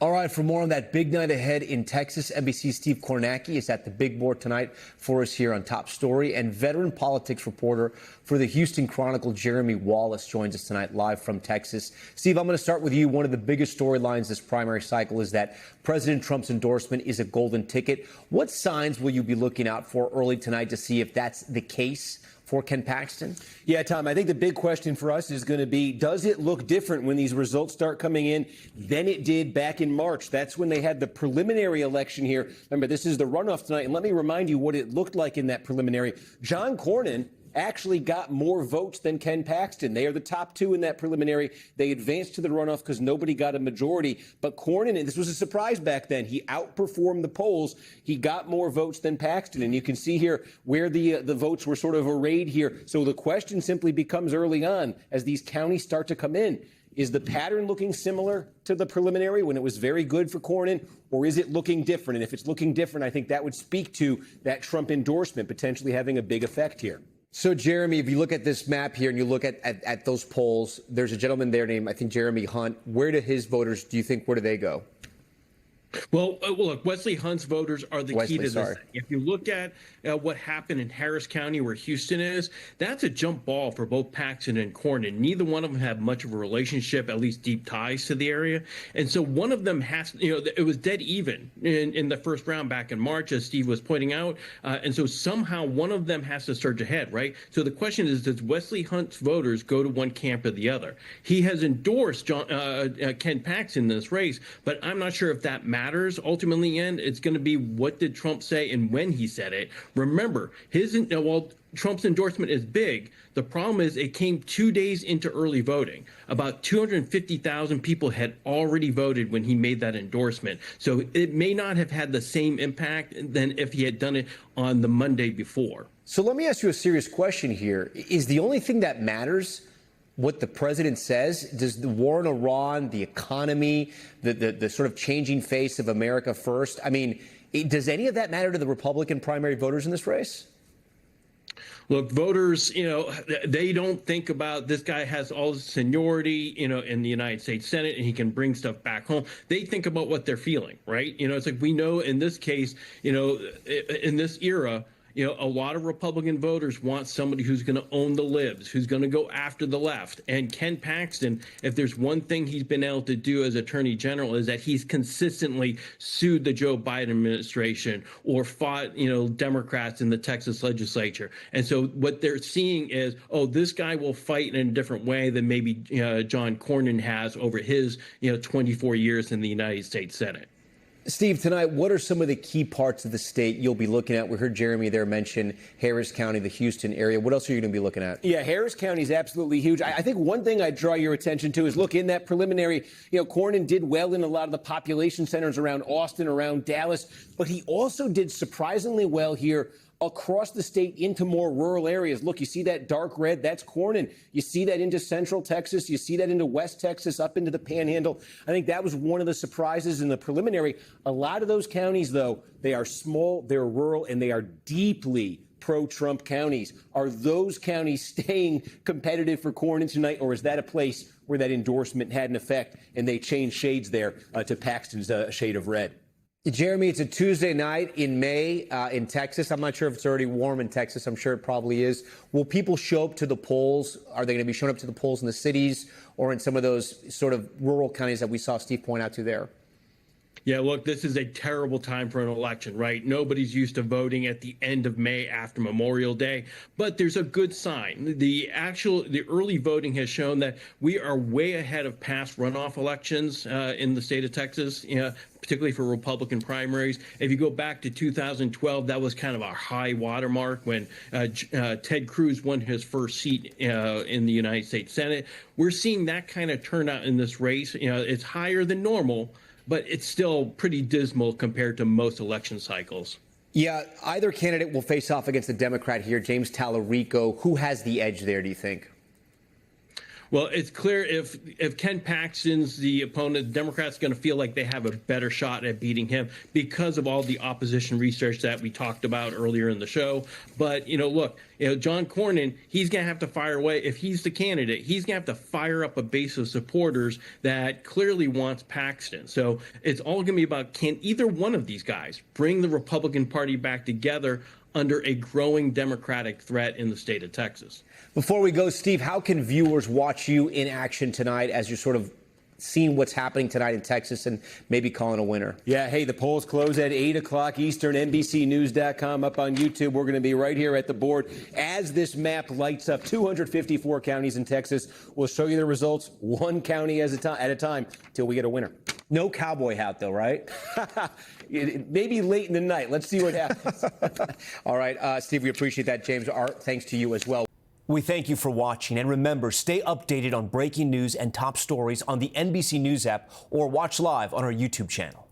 All right, for more on that big night ahead in Texas, NBC's Steve Kornacki is at the big board tonight for us here on Top Story. And veteran politics reporter for the Houston Chronicle, Jeremy Wallace, joins us tonight live from Texas. Steve, I'm going to start with you. One of the biggest storylines this primary cycle is that President Trump's endorsement is a golden ticket. What signs will you be looking out for early tonight to see if that's the case for Ken Paxton? Yeah, Tom, I think the big question for us is going to be, does it look different when these results start coming in than it did back in March? That's when they had the preliminary election here. Remember, this is the runoff tonight. And let me remind you what it looked like in that preliminary. John Cornyn actually got more votes than Ken Paxton. They are the top two in that preliminary. They advanced to the runoff because nobody got a majority. But Cornyn, and this was a surprise back then, he outperformed the polls. He got more votes than Paxton. And you can see here where the votes were sort of arrayed here. So the question simply becomes early on, as these counties start to come in, is the pattern looking similar to the preliminary when it was very good for Cornyn, or is it looking different? And if it's looking different, I think that would speak to that Trump endorsement potentially having a big effect here. So, Jeremy, if you look at this map here and you look at those polls, there's a gentleman there named, I think, Jeremy Hunt. Where do his voters, do you think, where do they go? Well, look, Wesley Hunt's voters are the key to this. If you look at what happened in Harris County, where Houston is, that's a jump ball for both Paxton and Cornyn. Neither one of them have much of a relationship, at least deep ties to the area. And so one of them has, it was dead even in the first round back in March, as Steve was pointing out. And so somehow one of them has to surge ahead, right? So the question is, does Wesley Hunt's voters go to one camp or the other? He has endorsed Ken Paxton in this race, but I'm not sure if that matters. Ultimately, it's going to be what did Trump say and when he said it. Remember, Trump's endorsement is big. The problem is it came 2 days into early voting. About 250,000 people had already voted when he made that endorsement. So it may not have had the same impact than if he had done it on the Monday before. So let me ask you a serious question here. Is the only thing that matters what the president says? Does the war in Iran, the economy, the sort of changing face of America first? I mean, does any of that matter to the Republican primary voters in this race? Look, voters, they don't think about this guy has all the seniority, in the United States Senate, and he can bring stuff back home. They think about what they're feeling, right? It's like we know in this case, in this era, a lot of Republican voters want somebody who's going to own the libs, who's going to go after the left. And Ken Paxton, if there's one thing he's been able to do as Attorney General, is that he's consistently sued the Joe Biden administration or fought, Democrats in the Texas legislature. And so what they're seeing is, this guy will fight in a different way than maybe John Cornyn has over his, 24 years in the United States Senate. Steve, tonight, what are some of the key parts of the state you'll be looking at? We heard Jeremy there mention Harris County, the Houston area. What else are you going to be looking at? Yeah, Harris County is absolutely huge. I think one thing I'd draw your attention to is, look, in that preliminary, Cornyn did well in a lot of the population centers around Austin, around Dallas, but he also did surprisingly well here across the state into more rural areas. Look, you see that dark red, that's Cornyn. You see that into central Texas. You see that into West Texas, up into the Panhandle. I think that was one of the surprises in the preliminary. A lot of those counties, though, they are small, they're rural, and they are deeply pro-Trump counties. Are those counties staying competitive for Cornyn tonight, or is that a place where that endorsement had an effect and they changed shades there to Paxton's shade of red? Jeremy, it's a Tuesday night in May in Texas. I'm not sure if it's already warm in Texas. I'm sure it probably is. Will people show up to the polls? Are they going to be showing up to the polls in the cities or in some of those sort of rural counties that we saw Steve point out to there? Yeah, look, this is a terrible time for an election, right? Nobody's used to voting at the end of May after Memorial Day, but there's a good sign. The early voting has shown that we are way ahead of past runoff elections in the state of Texas, particularly for Republican primaries. If you go back to 2012, that was kind of our high watermark when Ted Cruz won his first seat in the United States Senate. We're seeing that kind of turnout in this race. It's higher than normal, but it's still pretty dismal compared to most election cycles. Yeah, either candidate will face off against the Democrat here, James Tallarico. Who has the edge there, do you think? Well, it's clear if Ken Paxton's the opponent, the Democrats going to feel like they have a better shot at beating him because of all the opposition research that we talked about earlier in the show. But, look, John Cornyn, he's going to have to fire away. If he's the candidate, he's going to have to fire up a base of supporters that clearly wants Paxton. So it's all going to be about, can either one of these guys bring the Republican Party back together under a growing Democratic threat in the state of Texas? Before we go, Steve, how can viewers watch you in action tonight as you're sort of seeing what's happening tonight in Texas and maybe calling a winner? Yeah, hey, the polls close at 8 o'clock Eastern, NBCnews.com, up on YouTube. We're going to be right here at the board as this map lights up. 254 counties in Texas. We'll show you the results one county at a time till we get a winner. No cowboy hat, though, right? Maybe late in the night. Let's see what happens. All right, Steve, we appreciate that. James, Art, thanks to you as well. We thank you for watching. And remember, stay updated on breaking news and top stories on the NBC News app or watch live on our YouTube channel.